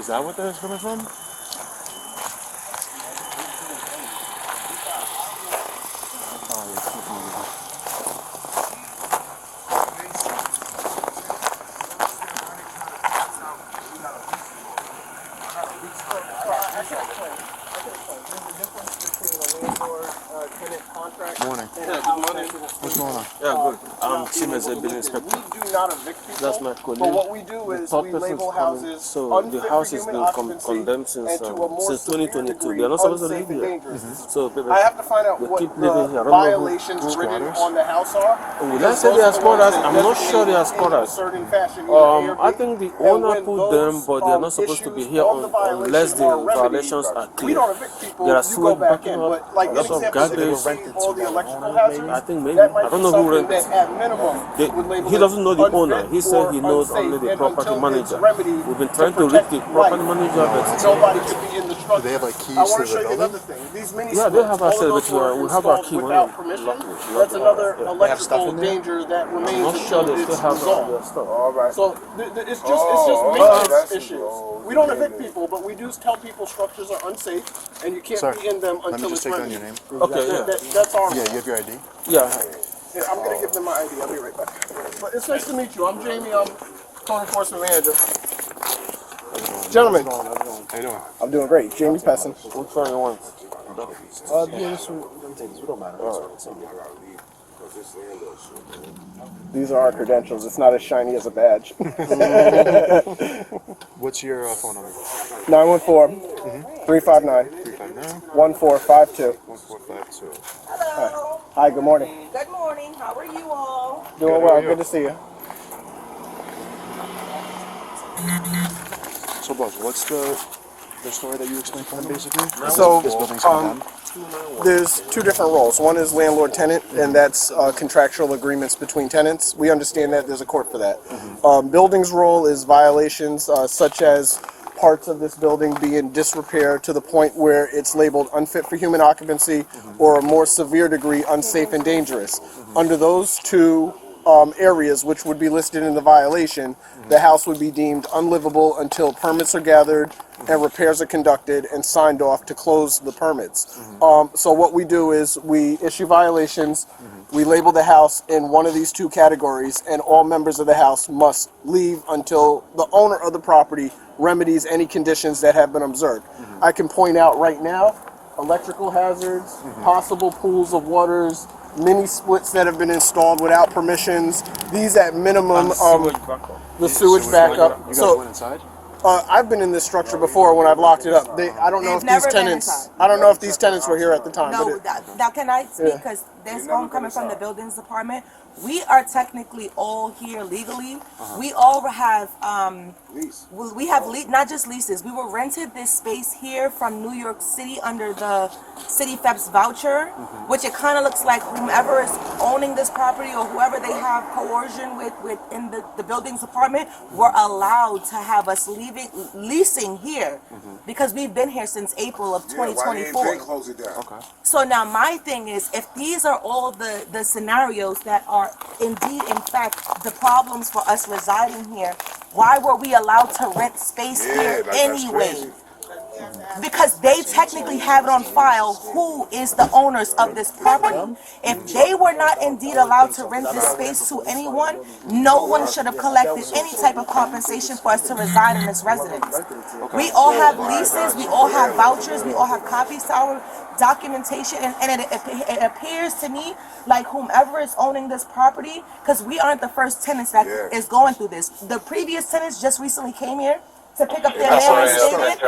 Is that what that's coming from? Morning. Yeah, good morning. What's going on? Yeah, good. I'm Tim as a building inspector. We do not evict people. That's my colleague. But what we do is we label houses so the house has been condemned since 2022. They are not supposed to live here. So people, I have to find out what keep living here. the violations written on the house are. Would I say they are squatters? I'm not sure they are squatters. I think the owner put them, but they are not supposed to be here unless the violations are clear. We don't evict people. There are sewage backing up, like lots of garbage. all the electrical hazards. I think maybe. I don't know who rents it. He doesn't know the owner. He said he knows only the property manager. We've been trying to reach the property manager, but nobody could be in the structure. Do they have like keys I want to to show the you another building? thing. These mini yeah, they have all access, of but those we have our key. without permission. That's another electrical danger that I'm remains not sure until they it's still have resolved. their stuff. So it's just maintenance issues. We don't evict people, but we do tell people structures are unsafe and you can't be in them Let me until just it's take down ready. your name. Okay, yeah. That's our Yeah, you have your ID? Yeah. Yeah, I'm gonna give them my ID. I'll be right back. But it's nice to meet you. I'm Jamie. I'm code enforcement manager. Gentlemen, How you doing? I'm doing great. Jamie Pessin. Which one you want? Yeah, this one. We don't matter. These are our credentials. It's not as shiny as a badge. What's your phone number? 914-359-1452. 1452. Hello. Hi, good morning. Good morning. How are you all? Doing well. Good to see you. So, boss, what's the story that you explained for him, basically? So, This building's condemned. there's two different roles. One is landlord-tenant, and that's contractual agreements between tenants. We understand that there's a court for that. Building's role is violations such as parts of this building be in disrepair to the point where it's labeled unfit for human occupancy or a more severe degree unsafe and dangerous. Under those two areas, which would be listed in the violation, the house would be deemed unlivable until permits are gathered and repairs are conducted and signed off to close the permits. So what we do is we issue violations, we label the house in one of these two categories, and all members of the house must leave until the owner of the property remedies any conditions that have been observed. I can point out right now, electrical hazards, possible pools of waters, mini splits that have been installed without permissions. These at minimum, the sewage backup. You guys went inside? I've been in this structure before when I've locked it up. I don't know if these tenants. I don't know if these tenants were here at the time. No, now can I speak? Because there's phone coming from the buildings department. We are technically all here legally. We all have not just leases. We were rented this space here from New York City under the city FEP's voucher, which it kind of looks like whomever is owning this property or whoever they have coercion with in the buildings department were allowed to have us leasing here because we've been here since April of 2024. Close it down. Okay. So now my thing is, if these are all the scenarios that are indeed, in fact, the problems for us residing here, why were we allowed to rent space here anyway? Because they technically have it on file who is the owners of this property. If they were not indeed allowed to rent this space to anyone, no one should have collected any type of compensation for us to reside in this residence. We all have leases, we all have vouchers, we all have copies to our documentation, and it appears to me like whomever is owning this property, because we aren't the first tenants that is going through this. The previous tenants just recently came here to pick up their mail statement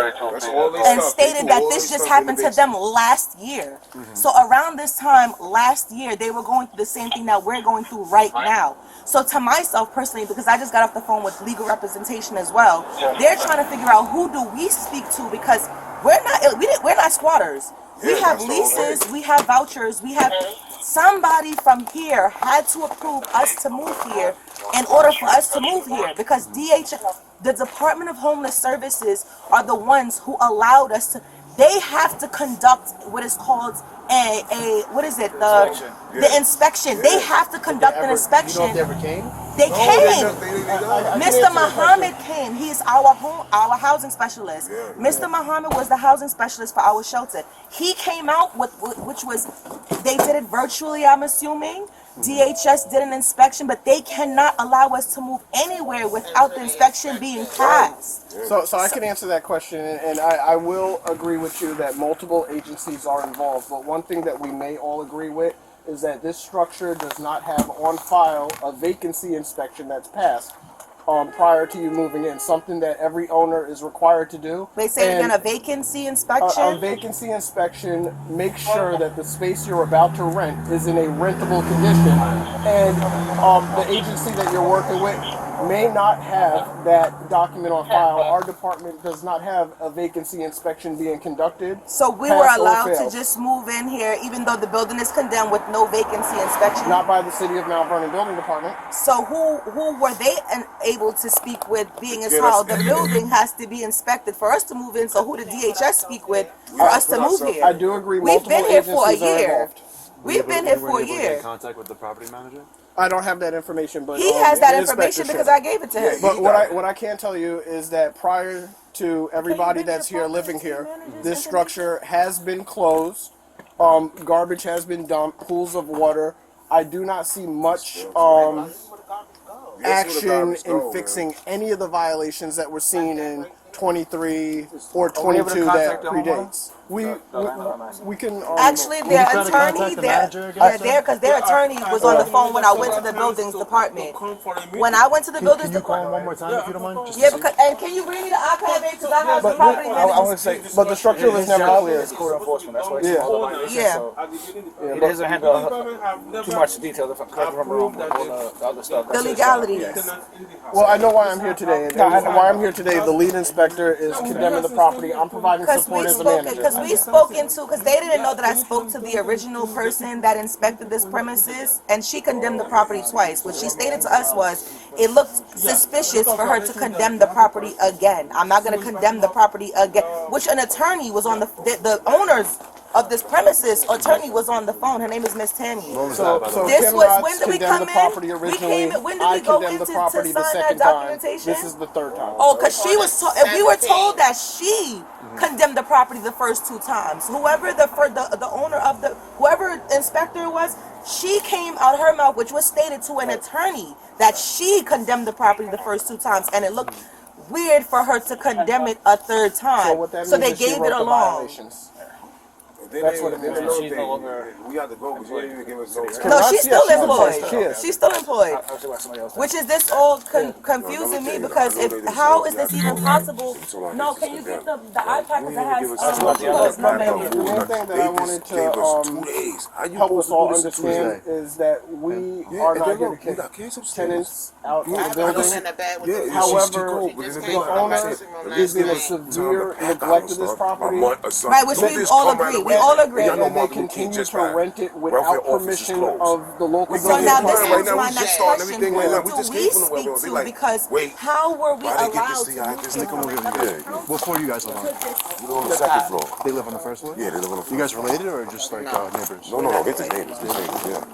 and stated that this just happened to them last year. So around this time last year, they were going through the same thing that we're going through right now. So to myself personally, because I just got off the phone with legal representation as well, they're trying to figure out who do we speak to, because we're not squatters. We have leases, we have vouchers, we have somebody from here had to approve us to move here in order for us to move here, because the Department of Homeless Services are the ones who allowed us to. They have to conduct what is called the inspection. They have to conduct an inspection. You know if they ever came? They came. I can answer Mr. your Muhammad came. He's our housing specialist. Mr. Muhammad was the housing specialist for our shelter. He came out with, which was, they did it virtually, I'm assuming. DHS did an inspection, but they cannot allow us to move anywhere without the inspection being passed. So I can answer that question, and I will agree with you that multiple agencies are involved. But one thing that we may all agree with is that this structure does not have on file a vacancy inspection that's passed prior to you moving in. Something that every owner is required to do. They say again, a vacancy inspection? A vacancy inspection makes sure that the space you're about to rent is in a rentable condition, and the agency that you're working with may not have that document on file. Our department does not have a vacancy inspection being conducted. So we were pass or allowed fail. to just move in here even though the building is condemned with no vacancy inspection? Not by the City of Mount Vernon Building Department. So who were they able to speak with, being as how the building has to be inspected for us to move in? So who did DHS speak with for us to move here? I do agree. We've been multiple here for a agencies are year. involved. We've been here You weren't for a able to get year. in contact with the property manager? I don't have that information, but He has that the inspector information should. because I gave it to him. But what I can tell you is that prior to everybody that's here living here, this structure has been closed. Garbage has been dumped. Pools of water. I do not see much action in fixing any of the violations that we're seeing in 23 or 22 that predates. We can Actually, their attorney, they're there because their attorney was on the phone when I went to the buildings department. When I went to the buildings Can you call him one department, more time if you don't mind? Just yeah, because and can you read me the iPad because I have the property I management. would say, but the structure was never clear. It's code enforcement. That's why it's Yeah. called violation. Yeah. It doesn't handle too much detail. If I'm wrong, with all the other stuff. The legalities. Well, I know why I'm here today, and why I'm here today. The lead inspector is condemning the property. I'm providing support as a manager. Because we spoke into, because they didn't know that I spoke to the original person that inspected this premises, and she condemned the property twice. What she stated to us was, it looked suspicious for her to condemn the property again. I'm not going to condemn the property again, which an attorney was on the owners of this premises attorney was on the phone. Her name is Miss Tammy. So This Kim was, Rods when did we condemned come the property in? We originally. came in, when did I we go condemned in the to property the sign that second time. documentation? This is the third time. Oh, because she was told, we were told that she condemned the property the first two times. Whoever the owner of whoever inspector was, she came out her mouth, which was stated to an attorney, that she condemned the property the first two times, and it looked weird for her to condemn it a third time. So what that means So they is she gave wrote it the along. violations. That's what it means. She's no longer. We have to go because you didn't even give us no time. No, she's still Yes, employed. she is. She's still employed. I'll see why somebody else. Which is this all confusing me because how is this even possible? No, can you get the iPad because it has Lopez no menu. The main thing that I wanted to help us all understand is that we are not here to kick tenants out of the building. However, the owner is in a severe neglect of this property. Right, which we all agree. We all agree. And they continue to rent it without permission of the local So building now this department. is my next question. Who do we speak to? Because how were we allowed to move Stick them over here. What floor you guys live on? We're on the second floor. They live on the first floor? Yeah, they live on the You guys related or just like neighbors? No, they're just neighbors. They're neighbors, yeah.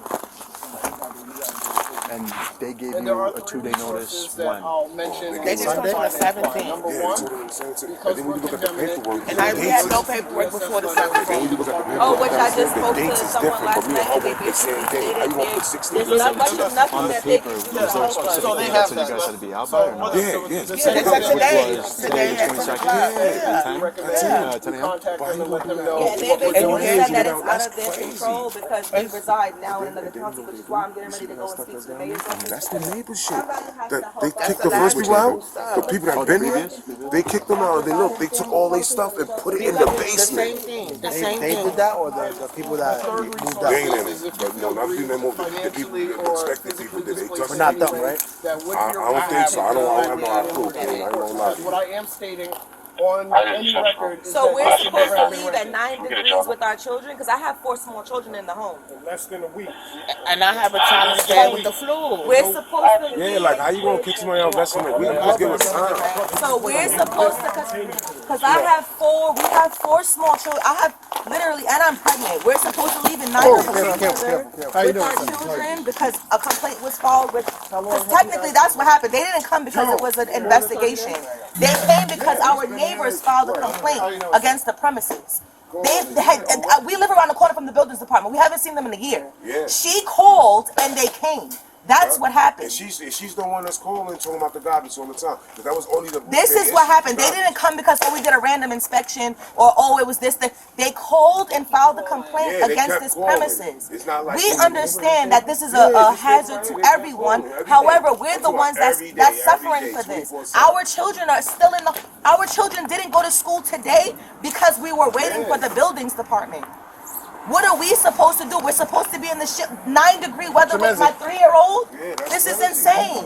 And they gave And you there are a 2-day three notice resources that when? I'll mention. They in just my on the finance 17th. plan. Number Yeah, one, they told them the same thing. because And then when we're you look at the condemning it, paperwork, And the we had dates no is- paperwork before the then when you 17th. look at the Oh, which I paperwork, just the spoke to dates is someone different, last but me and night, her and they work the same basically day. How you gonna put stated 16 there's not much of nothing On the that they paper, can was do there a to help us. specific So they date have that you that. guys had to be out by or not? Yeah, Yeah, Which that's a day. was today the 22nd? we 10 recommend a.m.? contact them and let them know. Yeah, they what we're basically doing. said that it's out of their control because they reside now in another county, which is why I'm getting ready to go and speak to the mayor's office. That's the neighbor shit. Somebody has to help They us. kicked the first people out. The people that been here, they kicked them out. They look, they took all their stuff and put it in the The basement. same thing. The They same did thing. that, or the people that moved They out? ain't in it. But no, not the people that moved. The people, the expected people that they took. We're not done, right? I don't think so. I don't have no proof. I ain't gonna lie. What I am stating on any record is So that we're this supposed to never leave at 9 degrees with our children because I have 4 small children in the home. less than a week. And I have a child in bed with the flu. We're supposed to Yeah, leave. like how you gonna kick somebody out less than a week? Just give us time. So we're supposed to, because I have 4, we have 4 small children. I have literally, and I'm pregnant. We're supposed to leave in 9 Oh, days careful. How you with doing? our children because a complaint was filed with. Because technically, that's what happened. They didn't come because it was an investigation. They came because our neighbors filed a complaint against the premises. They had, we live around the corner from the buildings department. We haven't seen them in a year. Yeah. She called and they came. That's what happened. And she's the one that's calling, talking about the garbage all the time. Because that was only the. This is what happened. They didn't come because we did a random inspection or it was this. They called and filed a complaint against this premises. It's not like we understand that this is a hazard to everyone. However, we're the ones that's suffering for this. Our children are still in the. Our children didn't go to school today because we were waiting for the buildings department. What are we supposed to do? We're supposed to be in the 9-degree weather with my 3-year-old? This is insane.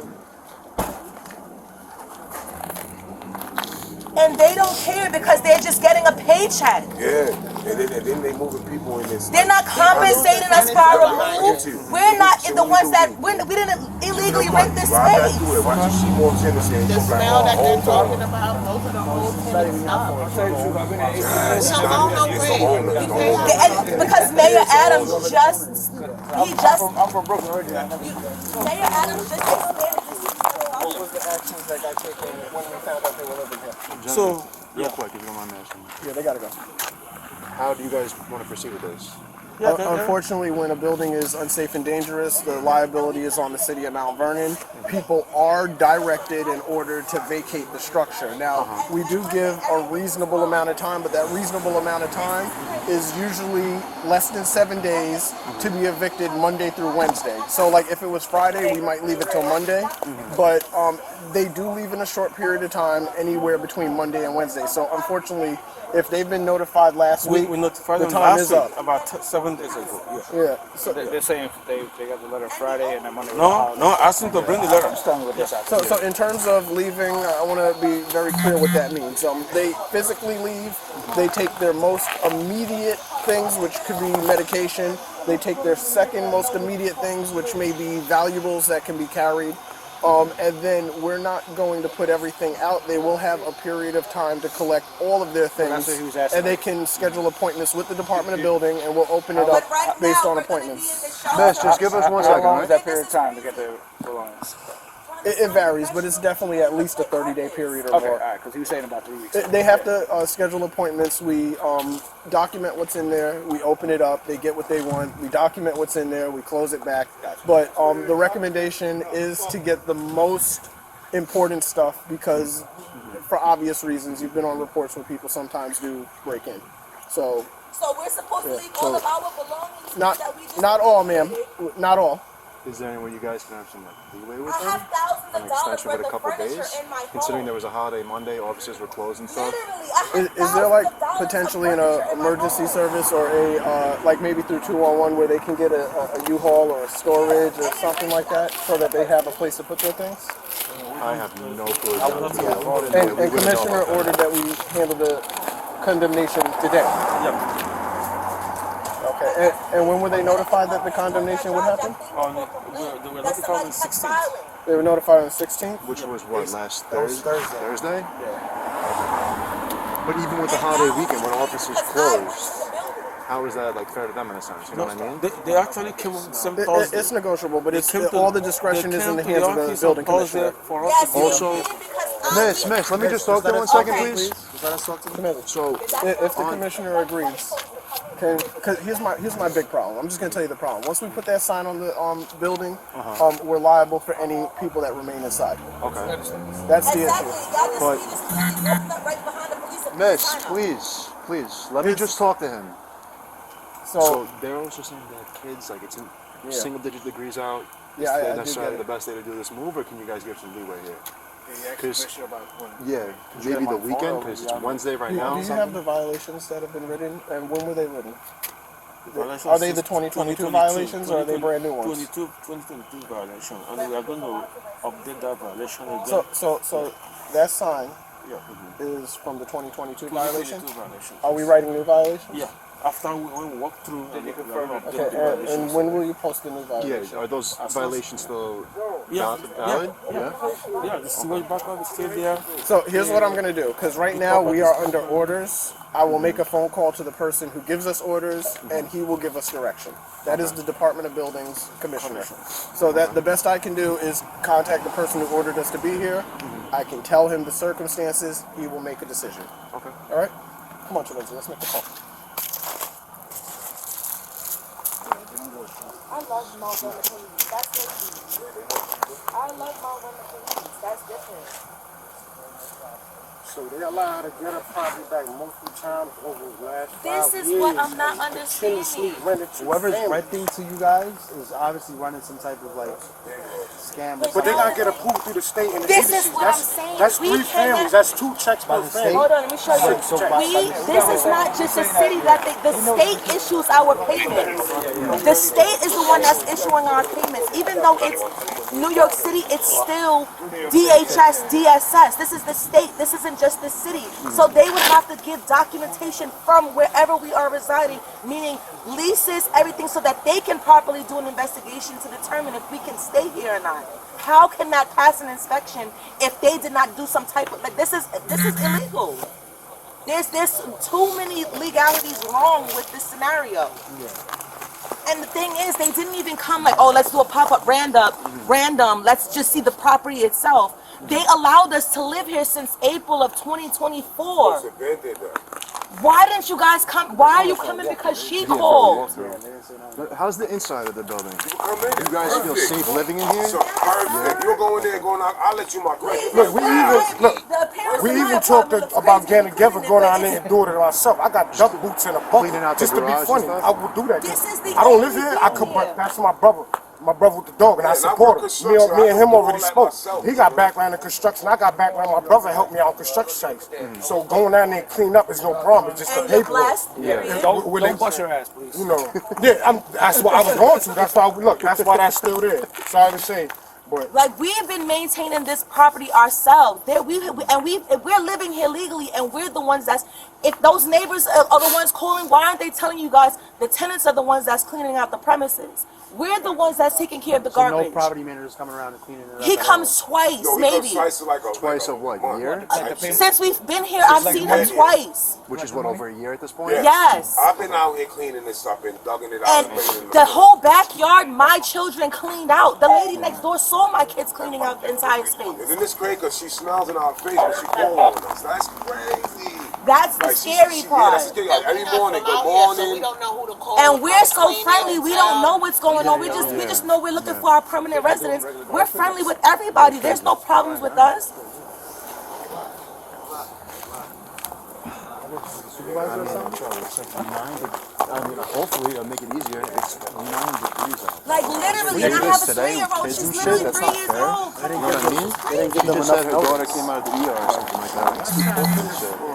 And they don't care because they're just getting a paycheck. Yeah, and then they moving people in this. They're not compensating us for our move. We're not the ones that we didn't illegally rent this space. Watch you see more tenants and The come back smell that they're home. talking about, those are the old tenants. Because Mayor Adams just I'm from Brooklyn originally. Mayor Adams just expanded this. What was the actions that got taken when we found out they were living here? So, real quick, if you don't mind me asking, Yeah, they gotta go. how do you guys want to proceed with this? Unfortunately, when a building is unsafe and dangerous, the liability is on the City of Mount Vernon. People are directed in order to vacate the structure. Now, we do give a reasonable amount of time, but that reasonable amount of time is usually less than 7 days to be evicted Monday through Wednesday. So, like, if it was Friday, we might leave it till Monday, but they do leave in a short period of time, anywhere between Monday and Wednesday. So, unfortunately, if they've been notified last week, We notified the them time last is week, up. about 7 days ago. Yeah. Yeah. So, They're saying they got the letter Friday and then Monday. No, ask them to bring the letter. Just tell me what this happened. So in terms of leaving, I want to be very clear what that means. They physically leave. They take their most immediate things, which could be medication. They take their second most immediate things, which may be valuables that can be carried. And then we're not going to put everything out. They will have a period of time to collect all of their things, That's what he was asking. and they can schedule appointments with the Department of Building, and we'll open it up based on appointments. Miss, just give us 1 How second, long is right? that period of time to get the belongings? It varies, but it's definitely at least a 30-day period or Okay, all more. right, because he was saying about 3 weeks. They have to schedule appointments. We document what's in there. We open it up. They get what they want. We document what's in there. We close it back. But the recommendation is to get the most important stuff because, for obvious reasons, you've been on reports where people sometimes do break in. So we're supposed to leave all of our belongings not all, ma'am. Not all. Is there any way you guys can have some leeway with I them? have thousands An of dollars extension worth with a of couple furniture days? in my home. Considering there was a holiday Monday, offices were closed and stuff. Literally, I have Is there like thousands of dollars potentially of an furniture in my emergency home. service or a like maybe through 211 where they can get a U-Haul or a storage or something like that so that they have a place to put their things? I have no clue. And Commissioner ordered that we handle the condemnation today. Yeah. Okay. And when were they notified that the condemnation would happen? They were notified on the 16th. They were notified on the 16th? Which was what, last Thursday? But even with the holiday weekend, when offices closed, how is that like fair to them in a sense? You know what I mean? They actually came on the same Thursday. It's negotiable, but it's They came to- all the discretion they is in the came to hands of the office building on Thursday commissioner. for us Yes, to you Also- did, because Miss, let me just talk to you 1 second, Okay. please. Let us talk to the committee. So, If the commissioner agrees, because here's my big problem. I'm just gonna tell you the problem. Once we put that sign on the building, we're liable for any people that remain inside. okay. That's the Exactly. issue. Y'all just But- need to stand up right behind the police and put Miss, the sign up. please, let me just talk to him. So So they're also saying that kids, like it's in single-digit degrees out. Yeah, I Is do that necessarily get the it. best day to do this move, or can you guys give some leeway here? Because Yeah, maybe the weekend, because it's Wednesday right now. do you have the violations that have been written, and when were they written? Violations Are they the since 2022 violations, or are they brand new ones? 2022 violation, and we are going to update that violation again. So that sign Yeah. is from the 2022 violation. 2022 violation. Are we writing new violations? Yeah. after when we walk through and confirm of Okay, and when will you post the new violations? Yeah, are those violations still Yeah, valid? yeah, the sewage backup is still there. So here's what I'm gonna do, because right now we are under orders. I will make a phone call to the person who gives us orders, and he will give us direction. That is the Department of Buildings Commissioner. So that the best I can do is contact the person who ordered us to be here. I can tell him the circumstances. He will make a decision. Okay. All right? Come on, Chillinzy, let's make the call. I love Mount Vernon police. That's different. I love Mount Vernon police. That's different. So they allowed to get a property back multiple times over the last 5 This years. is what I'm not Continuously understanding. rented to Whoever's families. renting to you guys is obviously running some type of like scam or But they something. gotta get approved through the state and the This is agencies. what I'm saying. That's We 3 cannot- families. That's 2 checks per family. Hold on, let me show you. This is not just a city that the state issues our payments. The state is the one that's issuing our payments. Even though it's New York City, it's still DHS, DSS. This is the state. This isn't just the city. So they would have to give documentation from wherever we are residing, meaning leases, everything, so that they can properly do an investigation to determine if we can stay here or not. How can that pass an inspection if they did not do some type of, like, this is illegal. There's too many legalities wrong with this scenario. And the thing is, they didn't even come like, oh, let's do a pop-up random, let's just see the property itself. They allowed us to live here since April of 2024. Why didn't you guys come? Why are you coming? Because she called. How's the inside of the building? You guys feel safe living in here? So perfect. You're going there, going out. I'll let you my credit. Look, we even talked about getting together, going out there and doing it ourselves. I got duck boots and a Cleaning out bucket the just to be garage and funny. stuff? I would do that. This is the I don't live only here. I thing could, here. but that's my brother. My brother with the dog, and I and I support work him. Me construction. and him I can do already all that spoke. myself. He got background in construction. I got background. My brother helped me out on construction sites. So going down there and clean up is no problem. It's just the And you're paperwork. blessed. Period. Don't bust your ass, please. You know, yeah, that's what I was going to. That's why that's why that's still there. So I was saying, but Like, we have been maintaining this property ourselves. We're living here legally, and we're the ones that's. If those neighbors are the ones calling, why aren't they telling you guys? The tenants are the ones that's cleaning out the premises. We're the ones that's taking care of the So no garbage. property manager's coming around and cleaning it up. He at comes twice, Yo, he maybe. comes Twice of what, a year? Since we've been here, I've seen him twice. Which is what, over a year at this point? Yes. I've been out here cleaning this up and dugging it out. And and cleaning it the up. whole backyard, my children cleaned out. The lady next door saw my kids cleaning out the entire And space. then it's crazy because she smells in our face when she calls on us. That's crazy. That's the Like, scary yeah, part. that's the scary. Like, every morning, good morning. And we're so friendly, we don't know what's going on. We just know we're looking for our permanent residents. We're friendly with everybody. There's no problems with us. Hopefully it'll make it easier. It's 9 degrees out. Like, literally, and I have a 3-year-old. She's literally 3 years old. You know what I mean? She just said her daughter came out of the ER or something like that.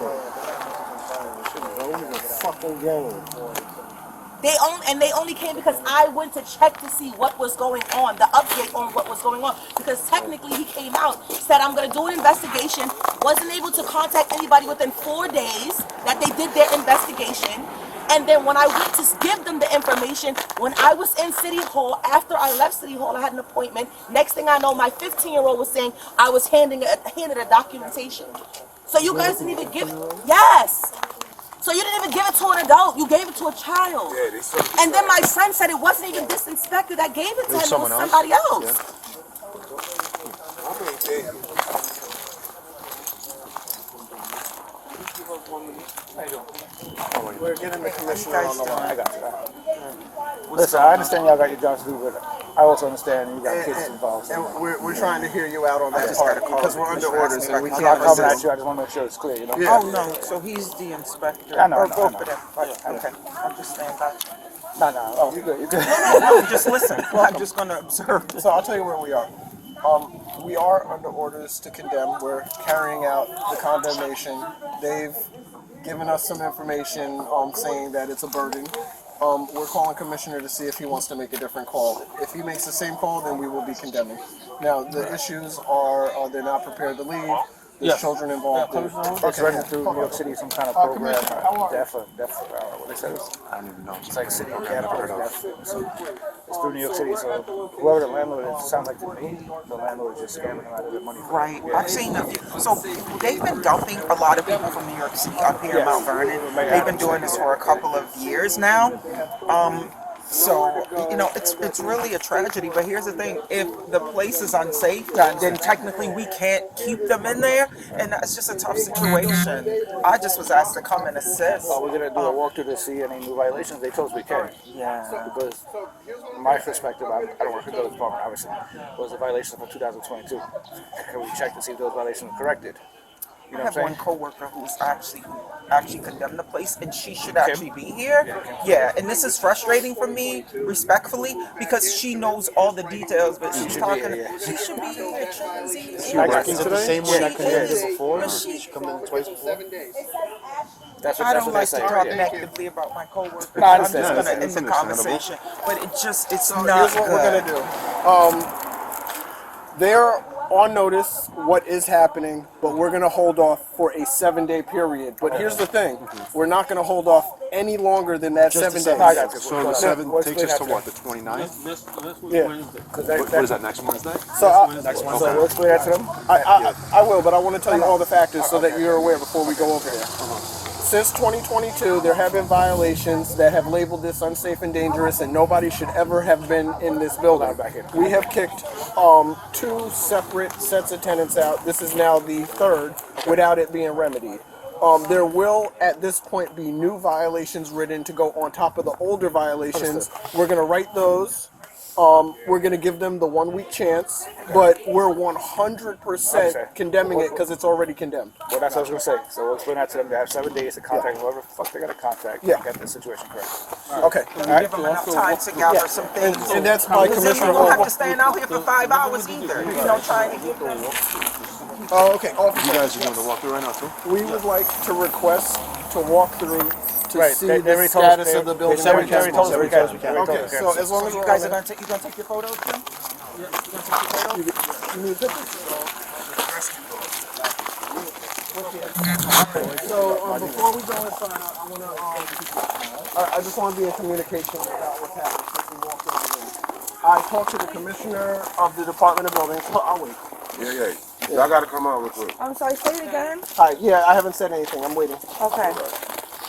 fucking game. They only came because I went to check to see what was going on, the update on what was going on. Because technically he came out, said I'm gonna do an investigation, wasn't able to contact anybody within 4 days that they did their investigation. And then when I went to give them the information, when I was in City Hall, after I left City Hall, I had an appointment. Next thing I know, my 15-year-old was saying I was handed a documentation. So you guys didn't even give it. Yes. So you didn't even give it to an adult. You gave it to a child. Yeah, they said And then my friend said it wasn't even this inspector that gave it to him. It was somebody else. I'm gonna take it. We're getting the commissioner on the line. I got you. Listen, I understand y'all got your jobs to do, but I also understand you got kids involved. And we're trying to hear you out on that part because we're under orders and we I'm not can't coming at resist. you. I just want to make sure it's clear, you know? Yeah. Oh, no, so he's the inspector. I know, Or I know, both I of them. know. Okay, I'm just standing by. No. Oh, you're good. You're good. No, just listen. I'm just going to observe. So I'll tell you where we are. We are under orders to condemn. We're carrying out the condemnation. They've given us some information saying that it's a burden. We're calling Commissioner to see if he wants to make a different call. If he makes the same call, then we will be condemning. Now, the issues are they're not prepared to leave. There's Yes. children involved. Commissioner Hall? It's running through New York City, some kind of program. Commissioner, how are you? What they said is, I don't even know. it's like City of I've never heard Mount of. Vernon. It's through New York City, so whoever the landlord is, it sounds like to me, the landlord is just scamming them out of their money. Right. I've seen a few. So they've been dumping a lot of people from New York City up here in Mount Vernon. They've been doing this for a couple of years now. So, you know, it's really a tragedy. But here's the thing: if the place is unsafe, then technically we can't keep them in there, and that's just a tough situation. I just was asked to come and assist. We're gonna do a walkthrough to see any new violations. They told us we can. Yeah. Because from my perspective, I don't work for the building department, obviously. Was a violation from 2022. Can we check to see if those violations were corrected? You know I what have I'm one saying? coworker who actually condemned the place, and she should actually be here. Yeah, and this is frustrating for me, respectfully, because she knows all the details, but she's talking. She should be here. Is it the same one that condemned it before? But She condemned it twice before? That's I what don't they like to say. talk Yeah. negatively about my coworkers. No, I I'm just understand. gonna end It's the understandable. conversation, but it's So not here's what we're good. gonna do. They're on notice what is happening, but we're gonna hold off for a 7-day period. But here's the thing: we're not gonna hold off any longer than that 7 days. I got you. So the 7 takes us to what, the 29th? Next week, Yeah. Wednesday. What is that, next Wednesday? So Next one. So we'll explain that to them. I will, but I want to tell you all the factors so that you're aware before we go over there. Since 2022, there have been violations that have labeled this unsafe and dangerous, and nobody should ever have been in this building. We have kicked 2 separate sets of tenants out. This is now the 3rd without it being remedied. There will, at this point, be new violations written to go on top of the older violations. We're going to write those. We're going to give them the 1-week chance, but we're 100% condemning it because it's already condemned. Well, that's what I was gonna say. So we'll explain that to them. They have 7 days to contact whoever the fuck they gotta contact Yeah. to get the situation correct. Okay. Give them enough time to gather some things. And that's by Because then we Commissioner don't have Hall. to stand out here for 5 hours either. You know, trying to get them. Oh, okay. You Officer, guys are doing the walkthrough right now, too? we would like to request to walk through to Right, see they the already told us status they- of the building. they already told us we can. Okay, so as long as You we're guys on are that- gonna take your photos too? you need pictures? So before we go inside, I want to. I just want to be in communication about what's happening since we walked in the room. I talked to the commissioner of the Department of Buildings. I'll wait. Yeah. Y'all gotta come out real quick. I'm sorry, say it again. Hi. Yeah, I haven't said anything. I'm waiting. Okay.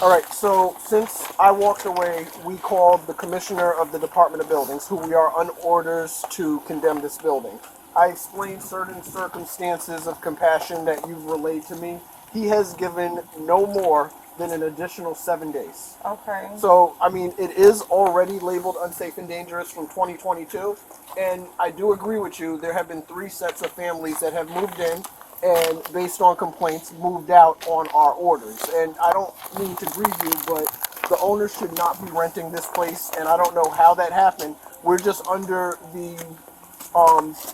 All right, so since I walked away, we called the commissioner of the Department of Buildings, who we are on orders to condemn this building. I explained certain circumstances of compassion that you've relayed to me. He has given no more than an additional 7 days. Okay. So, I mean, it is already labeled unsafe and dangerous from 2022, and I do agree with you. There have been 3 sets of families that have moved in and, based on complaints, moved out on our orders. And I don't mean to grieve you, but the owners should not be renting this place, and I don't know how that happened. We're just under the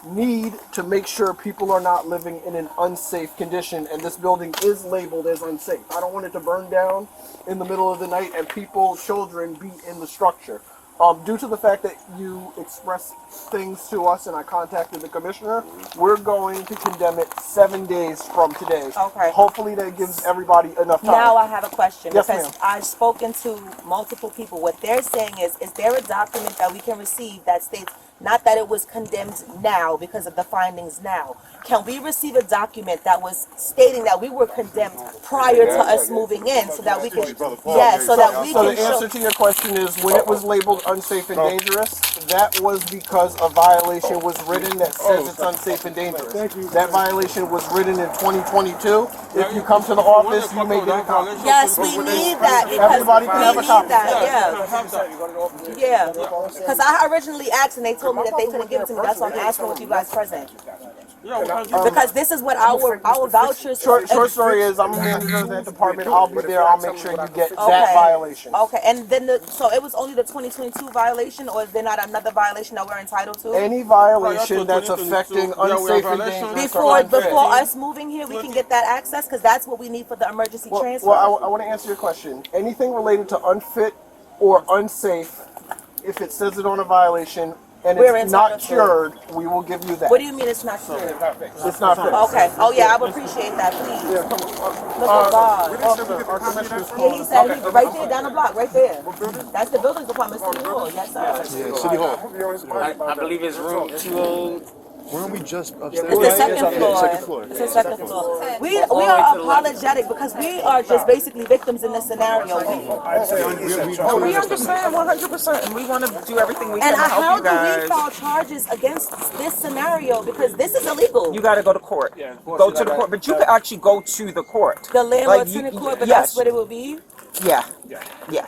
need to make sure people are not living in an unsafe condition, and this building is labeled as unsafe. I don't want it to burn down in the middle of the night and people, children, be in the structure. Due to the fact that you expressed things to us and I contacted the commissioner, we're going to condemn it 7 days from today. Okay. Hopefully that gives everybody enough time. Now I have a question Yes, because ma'am. I've spoken to multiple people. What they're saying is there a document that we can receive that states not that it was condemned now because of the findings now? Can we receive a document that was stating that we were condemned prior to us moving in so that we can, so that we So can the answer show. to your question is, when it was labeled unsafe and dangerous, that was because a violation was written that says it's unsafe and dangerous. That violation was written in 2022. If you come to the office, you may get a copy. Yes, we need that because Everybody can have a we copy. need that. Yeah. Because I originally asked and they told me that they couldn't give it to me. That's why I'm asking with you guys present. Because this is what our vouchers. Short story is, I'm a manager of that department. I'll be there. I'll make sure you get that Okay. violation. Okay, and then so it was only the 2022 violation, or is there not another violation that we're entitled to? Any violation that's affecting unsafe and dangerous or unfit. Before us moving here, we can get that access because that's what we need for the emergency transfer. Well, I want to answer your question. Anything related to unfit or unsafe, if it says it on a violation, and We're it's entitled not to. cured, we will give you that. What do you mean it's not cured? It's not fixed. Okay. Oh yeah, I would appreciate that, please. Look at God. Our commissioner's Yeah, he said he, right there down the block, right there. That's the building department, City Hall. Yes, sir. Yeah, City Hall. I believe it's room 20. Weren't we just upstairs? It's the second floor. Second floor. It's the second floor. We are apologetic because we are just basically victims in this scenario. We understand 100%, and we want to do everything we can And to help how you do we guys. file charges against this scenario? Because this is illegal. You got to go to court. Go to the court, but you could actually go to the court. The landlord Like, tenant court, but yes. that's what it will be. Yeah. Yeah.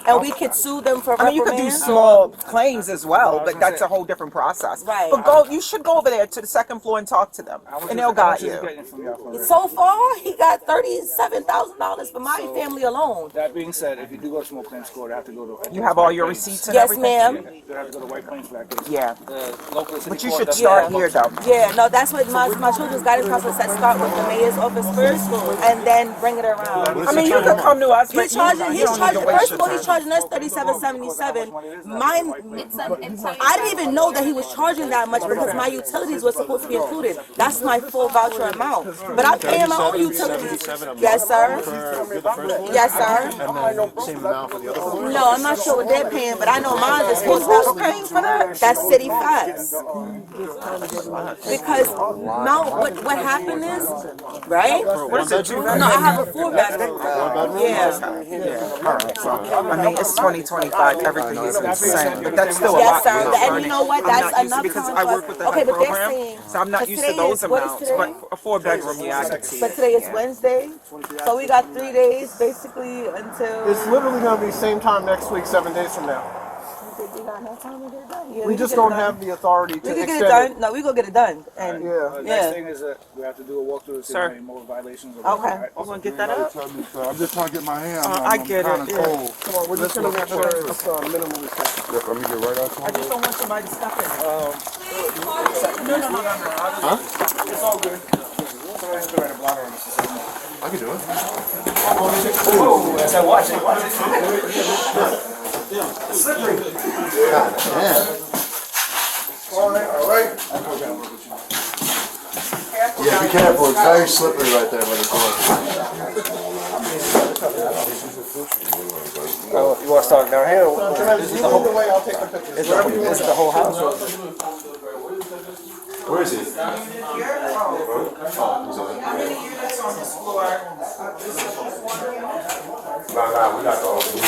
And we could sue them for I mean, you could do reprimand. small claims as well, but that's a whole different process. Right. But you should go over there to the second floor and talk to them, and they'll guide you. So far, he got $37,000 for my family alone. That being said, if you do go to small claims court, I have to go to. You have all your receipts and Yes, everything? ma'am. They have to go to White Plains for that case. Yeah. Local city But you court should doesn't start have here, though. Yeah, no, that's what my children's guidance counselor said. Start with the mayor's office first, and then bring it around. I mean, you can come to us, but He's charging. you He's don't need charging. to waste First your of all, he's time. charging us $37.77. Mine, I didn't even know that he was charging that much because my utilities were supposed to be included. That's my full voucher amount. But I'm paying my own utilities. Yes, sir. Yes, sir. And then same amount for the other one? No, I'm not sure what they're paying, but I know mine is $4,000. Paying for that? That's city facts. Because what happened is, right? What is it, No, I have a 4-bedroom. Yeah. I mean, it's 2025. Everything is insane, but that's still a Yes, lot. sir. And you know what? I'm That's not used to enough because time I for- work with the okay, but they're program, saying- so I'm not but used to today those is- what is amounts. today? But a 4-bedroom, yeah, I can see. But today is Wednesday, so we got 3 days basically until. It's literally going to be same time next week, 7 days from now. We got enough time to get it done. Yeah, We can just get it don't done. have the authority to We can extend get it done. it. No, we gonna get it done. And Yeah. Next yeah. thing is that we have to do a walkthrough to see Sir. any more violations. Okay. You want to get that up? I'm just trying to get my hand. I get it. Yeah. Come on, we're just going to make sure it's minimum respect. Let me get right out to I just don't want somebody to step in. It's all good. Somebody has to write a blotter on this. I can do it. Oh, as I watch it, watch it. Slippery. All right. Yeah, be careful. It's very slippery right there when it's Oh, you want to start down here? This is the whole way. I'll take the picture. This is the whole house. Where is he? How many units on this floor? Nah, we got the open.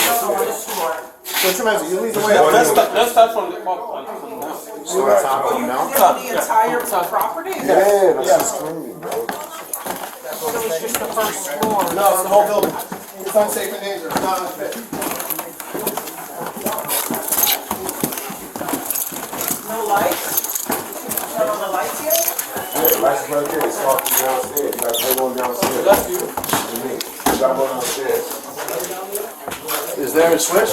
So Tremendous, you lead the way. Let's start from the top and come down. Start top from now. The entire property? Yeah, that's just screaming, bro. So it's just the first floor. No, it's the whole building. It's unsafe and dangerous. It's not unfit. No lights? Turn on the lights yet? Yeah, lights right there. It's off from downstairs. You gotta play one downstairs. That's you. You gotta go downstairs. Is there a switch?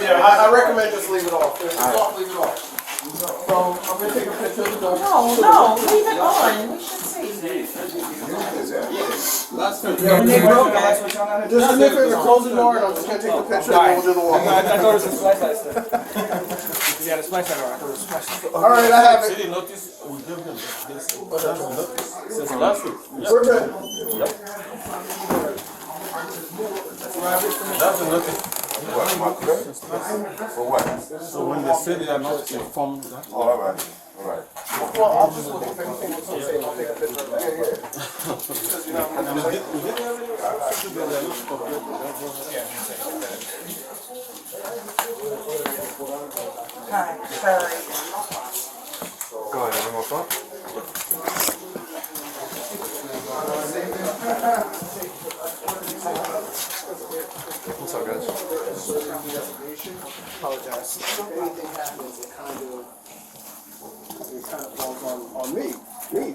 Yeah, I recommend just leave it off. If it's off, leave it off. So I'm gonna take a picture of the door. No, leave it on. We should see. Last time. Just do me a favor, close the door, and I'm just gonna take the picture and then we'll do the walk. I thought it was a flashlight. Yeah, the flashlight. I thought it was a flashlight. All right, I have it. City notice, we give them this since last week. We're good. That's the notice. For what? So when they say they are not informed, that's Oh, all right. All right. Well, I'll just look if anything was on sale. I'll take a picture of it. Because, you know, I'm gonna- Hi, sorry. Go ahead, everyone front. What's up, guys? Apologize. If anything happens, it kind of falls on me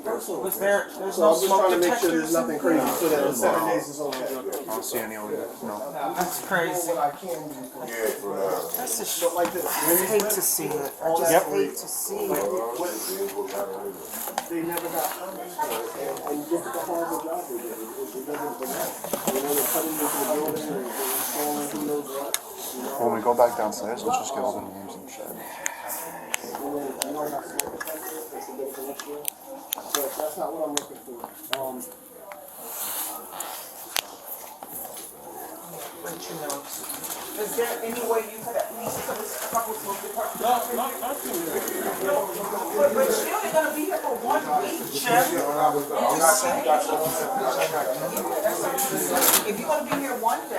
personally. Was there's So no I'm just smoke trying to make sure detectors? there's nothing crazy, so that in 7 days is okay. I don't see any over there. No. That's crazy. What I can do. Yeah, for now. That's a sh- But like this, I hate to see it. I just hate to see it. they never got comments. And look at the horrible job they did. It doesn't belong. You know, they're cutting into the building, they're installing who knows what. When we go back downstairs, let's just get all the names and shit. That's not what I'm looking for. Let you know. Is there any way you could at least put a couple of departments? But you're only gonna be here for 1 week, Jim. If you're gonna be here 1 day,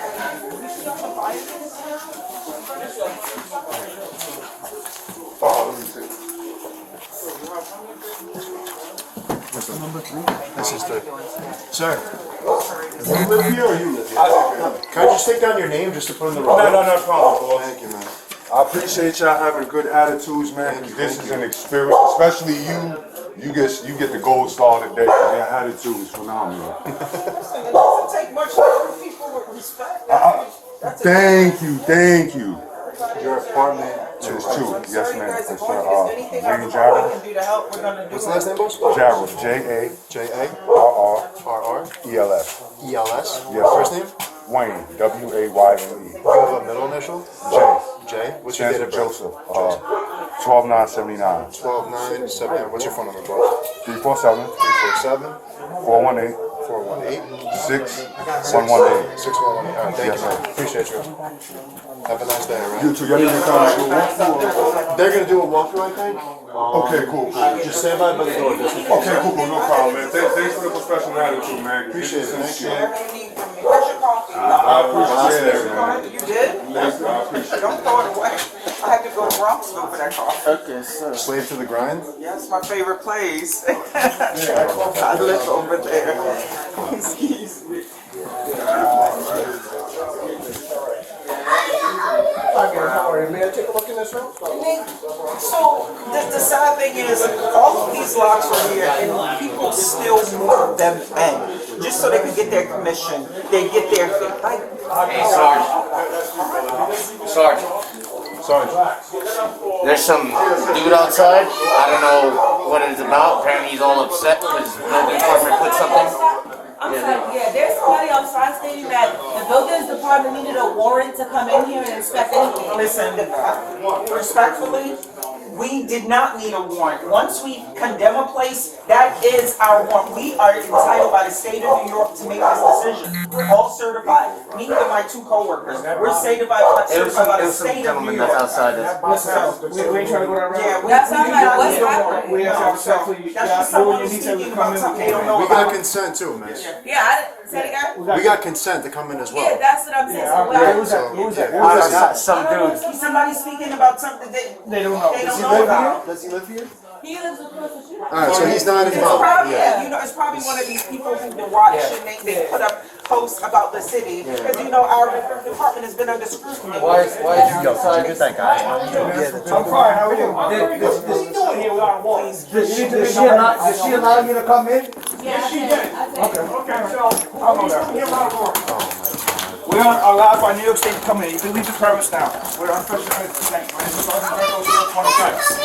we should have provided this. This is the. Sir. You live here or you live here? Can I just take down your name just to put in the No, record? no problem, boss. Thank you, man. I appreciate y'all having good attitudes, man. This is an experience, especially you. You get the gold star today. Your attitude is phenomenal. It doesn't take much to treat people with respect. Thank you. Your apartment. It's two. Yes, ma'am. It's Is anything else we Jarrett. can do to help? We're gonna do What's it. the last name, boss? Jarrett. J-A-R-R-E-L-S. J-A-R-R-E-L-S. Yes, First name? Wayne. W-A-Y-N-E. You have a middle initial? J. J. What's your Chance date of of birth? Joseph. 12-9-79. 12-9-7. What's your phone number, boss? 347 347 418 418 6118. 6118. All right, thank Yes, you, man. Appreciate you. Have a nice day, all right? You two, y'all need to come to school. They're gonna do a walkthrough, I think. Okay, cool. Just stand by the door. Just in case. Okay, cool, no problem, man. Thanks for the professional attitude, man. Appreciate it. Thank you. Whatever you need from me. Where's your coffee? I appreciate it, man. You did? Thank you, I appreciate it. Don't throw it away. I had to go to Bronxville for that coffee. Okay, sir. Slave to the grind. Yes, my favorite place. I live over there. Excuse me. May I take a look in this room? So the sad thing is, all of these locks are here, and people still move them in just so they can get their commission. They get their like. Hey, Sarge. There's some dude outside. I don't know what it's about. Apparently he's all upset because the building department put something. I'm sorry, yeah, there's somebody outside stating that the buildings department needed a warrant to come in here and inspect anything. Listen, respectfully, we did not need a warrant. Once we condemn a place, that is our warrant. We are entitled by the state of New York to make this decision. We're all certified. Me and my 2 co-workers. We're certified by It was some the state of New gentleman that's York. outside. We ain't trying to go that route. Yeah, we That's do not not what's need a happening. warrant. We have to respectfully, That's just someone you need to speaking come about in. something they don't know We about. got consent too, miss. Yeah, I didn't say it again. We got consent to come in as Yeah, well. that's what I'm saying. So what Yeah, I- who's that? Who's that? Some dude. Somebody speaking about something they They don't know. don't Does he know live about. here? Does he live here? He lives across the street. Alright, so he's not It's involved. probably, Yeah. you know, it's probably one of these people who've been watching, they put up posts about the city. Because, you know, our department has been under scrutiny. Why did you decide? Get that guy. I'm fine. How are you? What are you doing here without a warrant? Does she allow you to come in? Yeah, she I did. said- Okay, so I'll go there. We are allowed by New York State to come in. You can leave the premise now. We're on first consent. My name is Sergeant Greco, 026.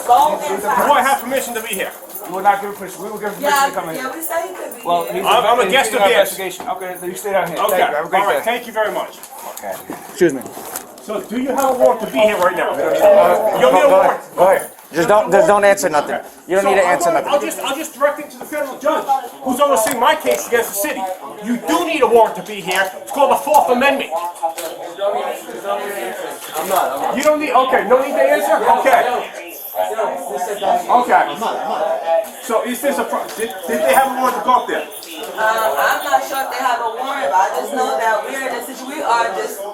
Go inside. The boy had permission to be here. You were not given permission. We were given permission to come in. Yeah, we said he could be Well, here. I'm a guest of theirs. Okay, so you stay down here. Okay, Thank you. Have a great all right, day. thank you very much. Okay. Excuse me. So, do you have a warrant to be here right now? You don't need a warrant. Go ahead. Just don't answer nothing. You don't need to answer nothing. I'll just direct it to the federal judge who's overseeing my case against the city. You do need a warrant to be here. It's called the Fourth Amendment. You don't need, okay, no need to answer? Okay. Okay. So is this did they have a warrant to go up there? I'm not sure if they have a warrant, but I just know that we're in a situation. We are just in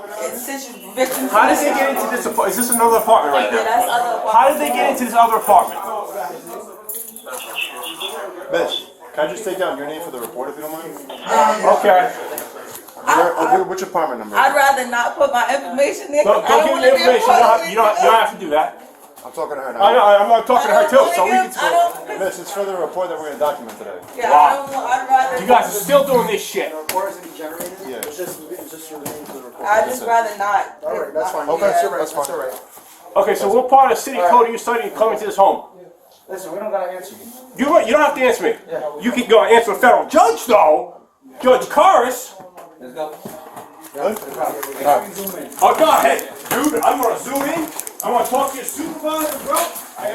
victims. How did they get into this apartment? Is this another apartment right Yeah, there? that's other apartment. How did they get into this other apartment? Miss, can I just take down your name for the report if you don't mind? Okay. Which apartment number? I'd rather not put my information in. Don't give me the information. You don't have to do that. I'm talking to her I now. know, I'm not talking to her too, so we can. Miss, it's for the report that we're gonna document today. Yeah, I'd rather. You guys are still doing this shit. Yeah. I'd just rather not. Alright, that's fine. Okay, That's that's fine. alright. Okay, so what part of the city code are you studying coming to this home? Listen, we don't gotta answer you. You don't have to answer me. You can go and answer a federal judge though. Judge Karras. Let's go. Oh, go ahead, dude. I'm gonna zoom in. I want to talk to your supervisor, bro.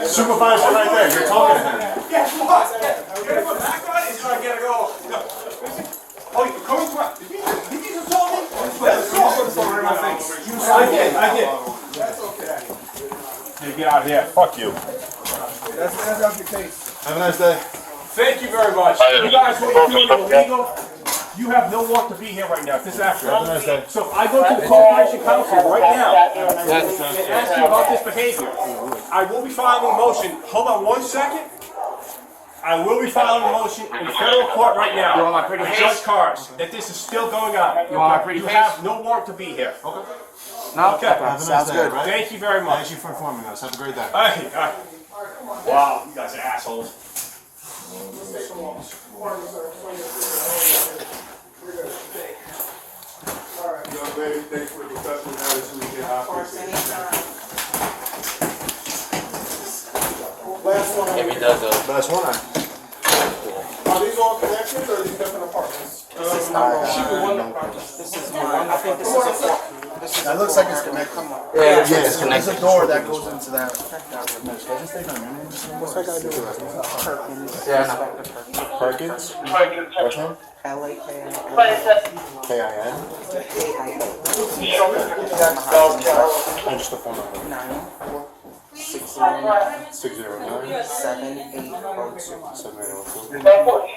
Supervisor right there, you're talking to him. Yeah, what? Get him a back on it, he's trying to get it all. No. Oh, you're coming to my... Did you just tell me? Let's go. I did. That's okay. Hey, get out of here. Fuck you. That's the case. Have a nice day. Thank you very much. You guys will be doing illegal. You have no want to be here right now. This is after. Have a nice day. So I go to the Corporation Council right now and ask you about this behavior. I will be filing a motion. Hold on 1 second. I will be filing a motion in federal court right now. You want my pretty with face? Judge Cars that this is still going on. You want my pretty You face? have no warrant to be here. Okay. No? Okay. Have a nice Sounds day, good. right? Thank you very much. Thank you for informing us. Have a great day. Wow, you guys are assholes. Young lady, thanks for the professional attitude in our Last one. Maybe it does though. Last one. Are these all connections or are these different apartments? This is number one. I think this is a four. That looks like it's connected. Yeah, There's connected. a door that goes into that. What's that guy doing? Perkins. Yeah, I know. Perkins? What's name? L-A-K-I-N. K-I-N? And just the phone number. 9 609 7802. 7802.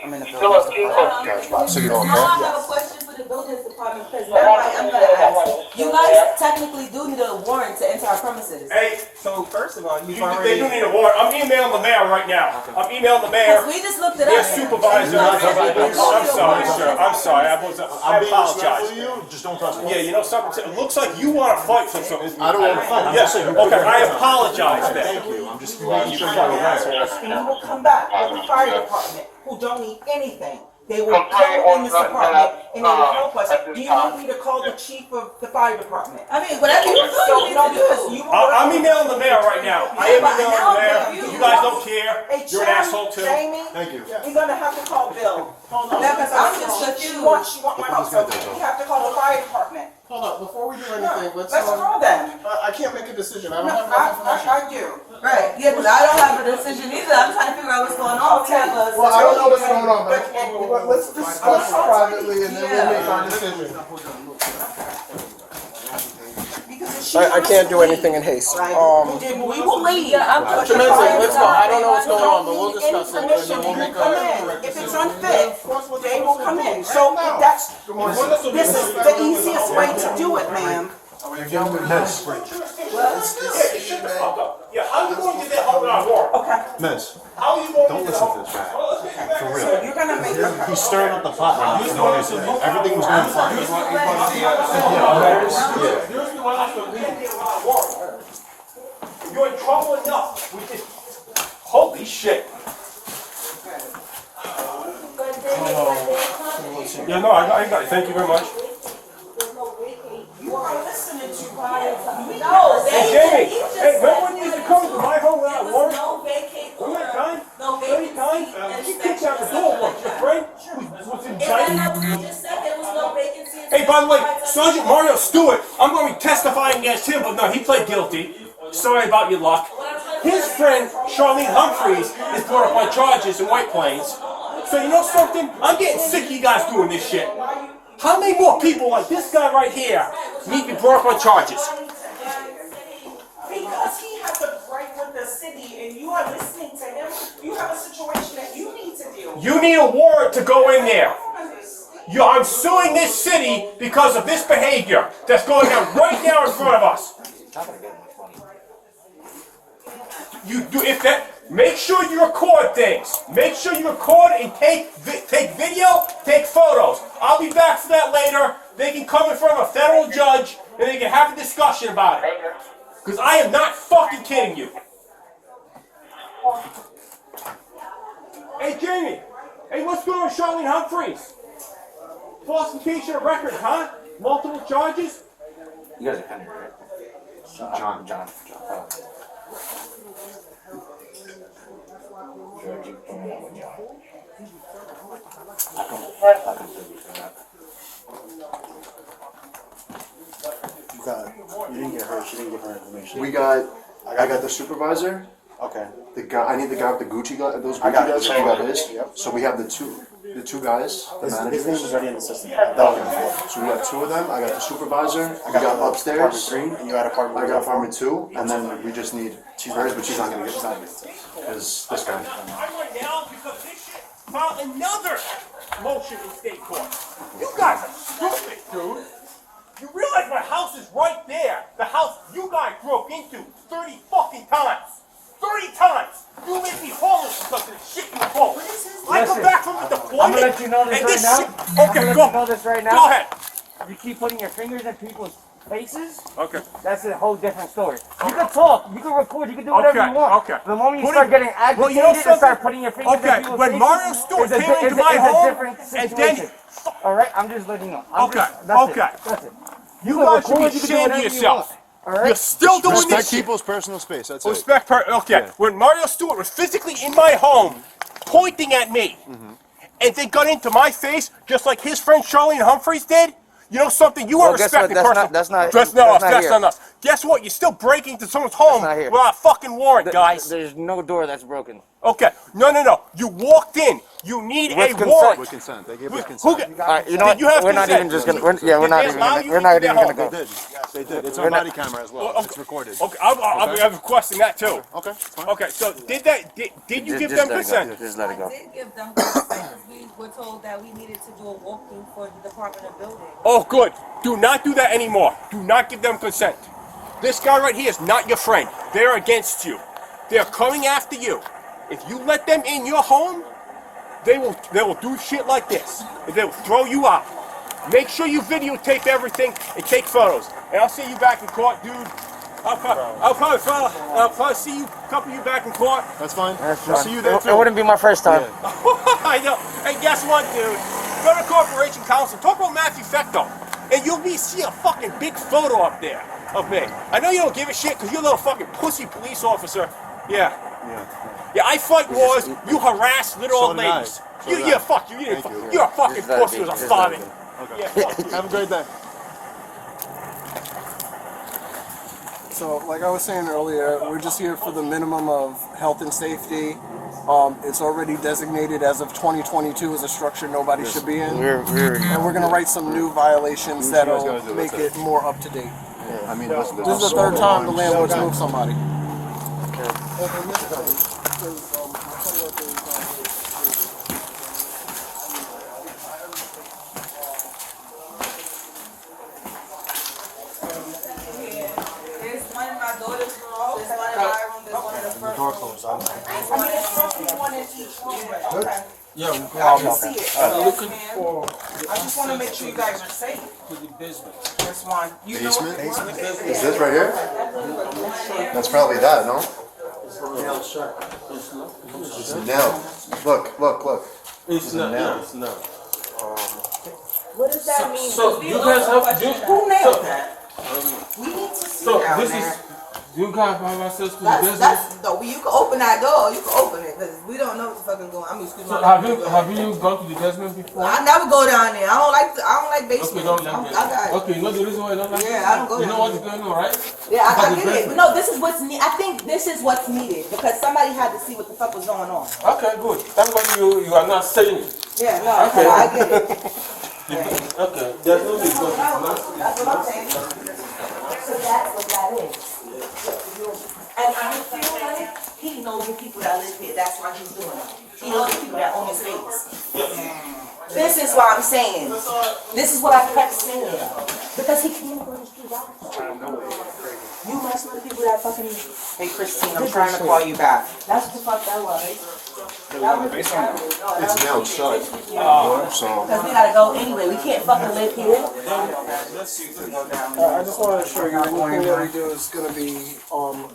I'm in the building. Gotcha. So you don't I have a question for the buildings department because I'm gonna ask. You guys technically do need a warrant to enter our premises. Hey, So first of all, you've they already... do need a warrant. I'm emailing the mayor right now. I'm emailing the mayor. Because we just looked it Their up. supervisor. I'm sorry, sir. I'm sorry. I being respectful apologize. to you, just don't touch me. Yeah, you know something? It looks like you want to fight for something. I don't want to fight. I'm Yeah, just saying. okay, I apologize then. Thank you. I'm just making sure you're aware. And you will come back with the fire department, who don't need anything. They will come in this department and they will help us. Do you want me to call the chief of the fire department? I mean, whatever you do, So, you no, need to because do. you I'm emailing the mayor right now. I am emailing the mayor. You guys don't care. Hey, You're an asshole too. Jamie, Thank you. you're gonna have to call Bill. Hold on. Because I'm just She confused. wants my house. So you have to call the fire department. Hold up, before we do anything, let's call them. I can't make a decision. I don't No, have enough information. I do. Right. Yeah, because I don't have a decision either. I'm trying to figure out what's going on. Okay. Well, I don't know what's going on, but let's discuss privately and then we'll make our decision. I can't do anything in haste. We will leave. Tremendously, let's go. I don't know what's going on, but we'll discuss it and then we'll make our. If it's unfit, they will come in. So if that's, this is the easiest way to do it, ma'am. Miss. Yeah, how are you going to get that hold on warrant? Okay. Miss. How are you going to Don't get listen that? to this guy. For real. You're gonna make her. He's stirring up the pot right now. You know what I'm everything was going fine. You're the one that's going to get a lot of warrant. You're in trouble enough with this. Holy shit. Yeah, no, I got it. Thank you very much. You are listening to No, Hey, Jamie. Hey, remember when you used to come to my home without warrant? no vacate. Remember that time? No Every time? vacancy. He kicks out the door once. Your friend was And indicted. that's what I just said. There was no vacancy. Hey, by the way, Sergeant Mario Stewart, I'm going to be testifying against him, but no, he pled guilty. Sorry about your luck. His friend, Charlene Humphreys, is brought up on charges in White Plains. So you know something? I'm getting sick of you guys doing this shit. How many more people like this guy right here need to be brought up on charges? Because he has a break with the city and you are listening to him, you have a situation that you need to deal with. You need a warrant to go in there. I'm suing this city because of this behavior that's going on right now in front of us. You do if that. Make sure you record things. Make sure you record and take video, take photos. I'll be back for that later. They can come in front of a federal judge and they can have a discussion about it. Because I am not fucking kidding you. Hey, Jamie. Hey, what's going on with Charlene Humphreys? Falsification of records, huh? Multiple charges? You guys are Henry, right? John. You didn't get hurt. She didn't give her information. I got the supervisor. Okay. The guy, I need the guy with the Gucci guy. Those I Gucci got guys. it. You got his. Yep. So we have the two guys. The His managers. name is already in the system. So we got two of them. I got the supervisor. I got upstairs. Apartment 3, and you got apartment. I got apartment 2, and then we just need. She's hers, but she's not gonna get it. Because this guy. I went now because this shit filed another motion in state court. You guys are stupid, dude. You realize my house is right there. The house you guys broke into 30 fucking times. 30 times. You made me homeless because of the shit you broke. I come back from the deployment. I'm gonna let you know this and right now. Shit, okay, I'm gonna go. let you know this right now. Go ahead. You keep putting your fingers in people's faces. Okay. That's a whole different story. You can talk, you can record, you can do whatever Okay, you want. okay. The moment you Put start it- getting Well, agitated you know and start something? putting your fingers in Okay, people's when faces, Mario Stewart it's a came into my it's home, a different and situation. then- All right, I'm just letting you know. Okay, That's okay. It. That's it. You can guys should be record, you can do ashamed of whatever you yourself. want. All right? You're still doing Respect this shit. people's personal space. That's it. Respect okay. When Mario Stewart was physically in my home, pointing at me, and they got into my face just like his friend Charlene Humphreys did, you know something? You are Well, guess what? respected That's person. not- that's not- That's that's not us. not That's here. not us. Guess what? You're still breaking into someone's home not here. without a fucking warrant, guys. There's no door that's broken. Okay. No. You walked in. You need With a consent. warrant. With consent. They gave us Who consent. get- All right, you know Did what? you have We're not consent? even just gonna. We're not Did they even allow gonna. you We're into not their even gonna home? go. They did. They did. It's We're on not- body camera as well. It's recorded. Okay, I'm requesting that too. Okay. It's fine. Okay, so did you give Just them let it go. consent? Just let it go. I did give them consent because we were told that we needed to do a walkthrough for the Department of Building. Oh, good. Do not do that anymore. Do not give them consent. This guy right here is not your friend. They're against you. They're coming after you. If you let them in your home, they will do shit like this. They will throw you out. Make sure you videotape everything and take photos. And I'll see you back in court, dude. I'll probably see you, couple you back in court. That's fine. That's We'll fine. see you there It too. wouldn't be my first time. I know. And guess what, dude? Go to Corporation Council. Talk about Matthew Fecto. And you'll see a fucking big photo up there of me. I know you don't give a shit because you're a little fucking pussy police officer. Yeah. Yeah, I fight wars. You harass little So old did I. ladies. So did I. Yeah, fuck you. Thank you. You're a fucking Just let it pussy be. with a Just let it farming. be. Yeah, fuck you. Have a great day. So, like I was saying earlier, we're just here for the minimum of health and safety. It's already designated as of 2022 as a structure nobody should be in. And we're going to write some new violations What you guys that'll gotta do, make that's it more up to date. I mean, listen, This is the third time the landlord's moved somebody. There's one in my daughter's room, there's one in my room, there's one in the front room. I mean, there's supposed to be one in each room. Okay. Yeah, we I can see it. looking Yes, ma'am. for I just want to make sure you guys are safe. to the basement. There's one. You know Basement? which one? Is this right here? That's probably that, no? Yeah, sure. It's not. It's a nail. Look. It's not. now. Yeah, it's not. What does that mean? So We you all guys know have what- you, Who nailed so, that? We need to see so down this there. is you guys have access to the basement. That's no. You can open that door. You can open it because we don't know what's fucking going. I mean, excuse So me. have you gone to the basement before? I never go down there. I don't like Okay, basements. don't like I got it. Okay, you know the reason why you don't like Yeah, it? I don't go You down know what's there. going on, right? Yeah, I Because get the it. basement- But no, this is what's I think this is what's needed because somebody had to see what the fuck was going on. Okay, good. Thank God you are not saying it. Yeah, no, Okay. no, I get it. Okay, there's no need to That's what I'm saying. So that's what that is. And I feel like he knows the people that live here. That's why he's doing it. He knows the people that own his space. This is what I'm saying. This is what I kept saying. Because he can't go to the street. You must know the people that fucking. Hey Christine, I'm trying to call you back. That's what the fuck that was. That was It's nailed shut. So because we gotta go anyway. We can't fucking live here. I just want to assure you, anything that we do is going to be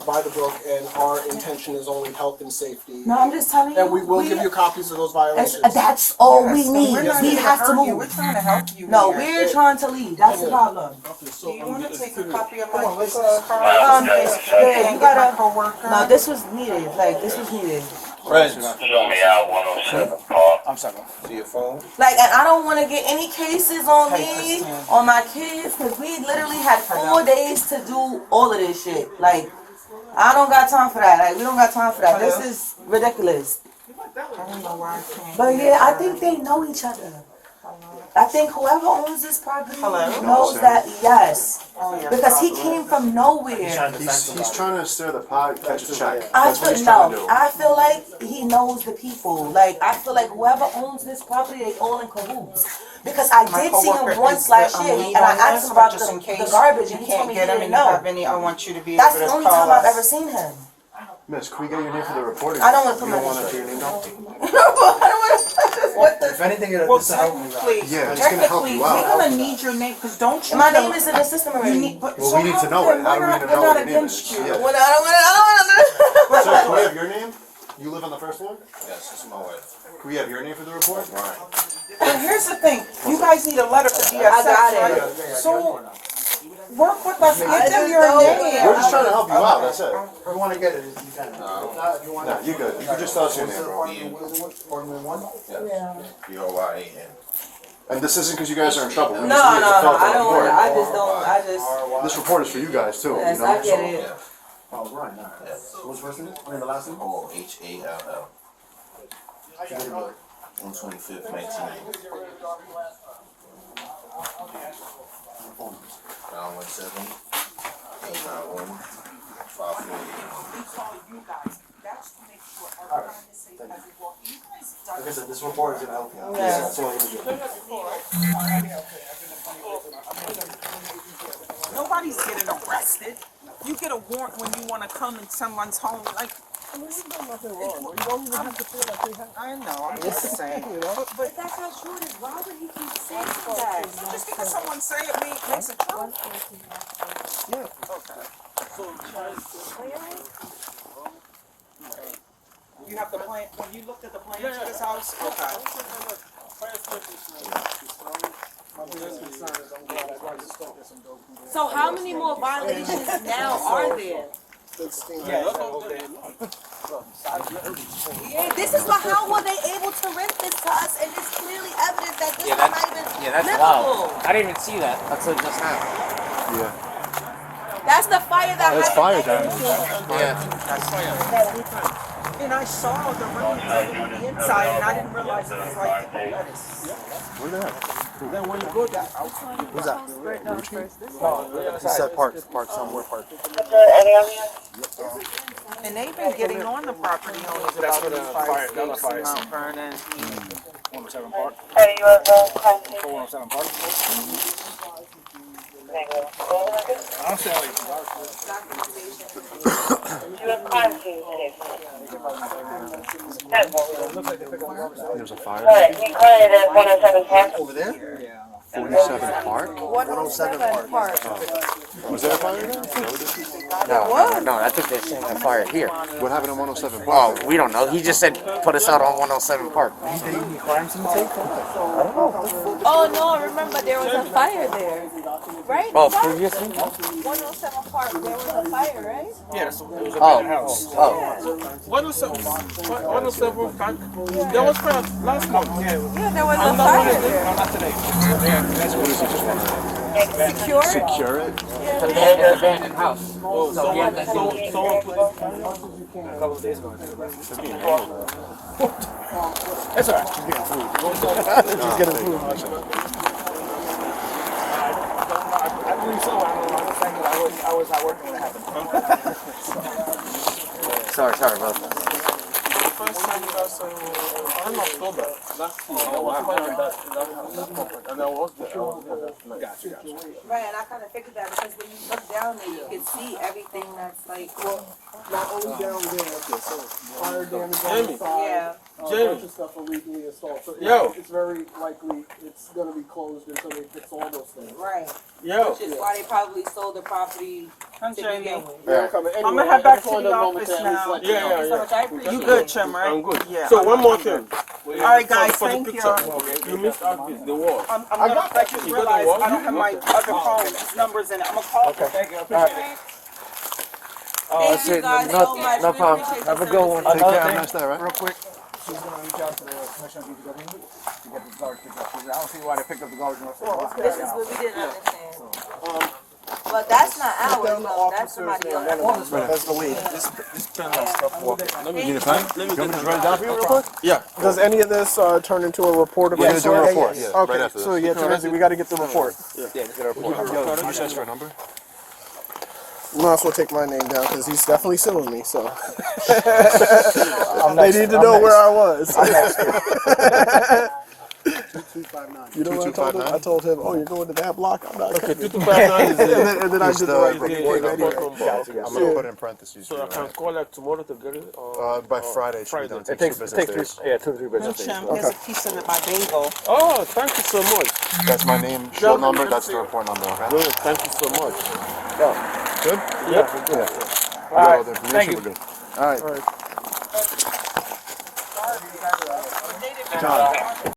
by the book, and our intention is only health and safety. No, I'm just telling you. And we will give you copies of those violations. That's all we Yes, need. we're not We here to have to hurt you. move. We're trying to help you. No, here. we're trying to leave. That's the problem. Do you want to take a copy of my business Yeah, you gotta. coworker? No, this was needed. Like this was needed. Friends. Show me out 107 Park. I'm sorry. See your phone? Like, and I don't want to get any cases on me, on my kids, because we literally had 4 days to do all of this shit. Like, I don't got time for that. Like, we don't got time for that. This is ridiculous. I don't know why I can't. But yeah, I think they know each other. I think whoever owns this property knows that, yes. Because he came from nowhere. He's trying to stir the pot, catch a check. I feel like he knows the people. Like, I feel like whoever owns this property, they all in cahoots. Because I did see him once last year, and I asked him about the garbage, and he told me he didn't know. I want you to be That's the only time I've ever seen him. Miss, can we get your name for the report? I don't want to You don't want to your name down? If anything, this will help me. Please. Yeah, it's gonna help you out. We're gonna need your name, because don't you My name is in the system already. Well, we need to know it. How do we know what your name is? Yeah. I don't want Sir, can we have your name? You live on the first floor? Yes, this is my wife. Can we have your name for the report? Right. But here's the thing, you guys need a letter for DSS, I got it. right? So, work with us, get them your name. We're just trying to help you out, that's it. We want to get it. You can. No, you're good. You can just tell us your name, bro. B-O-Y-A-N. And this isn't because you guys are in trouble. We No, just need to fill out the I don't want report. to. I just. This report is for you guys too. Yes, you know? I get it. Oh, right. What's first name? I mean, the last name? O-H-A-L-L. 125th, 1990. 917 891 Like I said, this report is going to help you out. Yeah. That's all you do. Nobody's getting arrested. You get a warrant when you want to come in someone's home, like. I know, I'm just saying. But that's not true. Why would he keep saying that? Just because someone say it makes it true. You have the plan, when you looked at the plans for this house? Okay. So how many more violations now are there? Yeah, this is why. How were they able to rent this to us? And it's clearly evident that this is not even that's livable. I didn't even see that. That's what just happened. Yeah. That's the fire that That's fire happened. damage. Yeah. And I saw the room on the inside, and I didn't realize it was like lettuce. Where's that? Then when you go down, Who's that? He said park somewhere, park. And they've been getting on the property owners about these fire escapes in Mount Vernon. 107 Park. 107 Park. I'm saying There's a fire. You call it at 107 Park? Over there? Yeah. 47 Park? 107 Park. Was there a fire there? No, I think they're saying a fire here. What happened in 107 Park? Oh, we don't know. He just said put us out on 107 Park. Oh no! Remember there was a fire there, right? Oh, previously? 107 Park. There was a fire, right? Yeah, it was a bad house. Oh. 107 Park. There was fire last month. Yeah, there was a fire there. No, not today. That's what it is. Secure. Secure it? But they had an abandoned house. So yeah, that's Someone put A couple of days ago. That's alright. She's getting food. She's getting food. I believe so. I don't understand that I was not working when it happened. Sorry about that. first time was in October last year. I was finding that and I was there. Gotcha. Right, and I kind of figured that because when you look down there, you can see everything that's like. Well, not only down there, so fire damage on the side, yeah. a bunch of stuff illegally installed. So it's very likely it's going to be closed until they fix all those things. Right. Yo. Which is why they probably sold the property to begin with. Yeah. I'm gonna head back to the office now. Yeah. You good, Chim, right? I'm good. Yeah. So one more thing. All right, guys. For the Thank you. picture. You missed out the wall. I'm gonna. I just realized I don't have my other phone numbers in it. I'm gonna call. Okay. Thank you. I appreciate it. Thank you guys so much. No We problem. appreciate Have a the good one. Take care. Another Have a thing. nice day, right? Real quick, she's gonna reach out to the commission on DPW to get the garbage picked up. I don't see why they picked up the garbage. This is what we didn't understand. But that's not ours, though. That's somebody else's. That's the lead. Let me You need a pen? Let me You want me get to write it down for you real quick? Yeah. Does any of this turn into a report of We're any gonna do a sort? report, yeah, right Okay, after so this. yeah, Teresa, we got to get the report. Yeah, just get a report. Yo, can you just ask for a number? You might as well take my name down because he's definitely suing me. So they need to know where I was. You know what I told him? I told him, "Oh, you're going to that block. I'm not." Okay, coming." 2259 is and then I did the right thing. report number. Anyway. I'm gonna put it in parentheses. So I can call like tomorrow to get it? By Friday, it should be done. It takes 2 to 3 business days. Here's a piece of my bagel. Oh, thank you so much. That's my name, show number, that's the report number, okay? Good, thank you so much. Good? Yeah, we're good. All right, thank you. All right. John.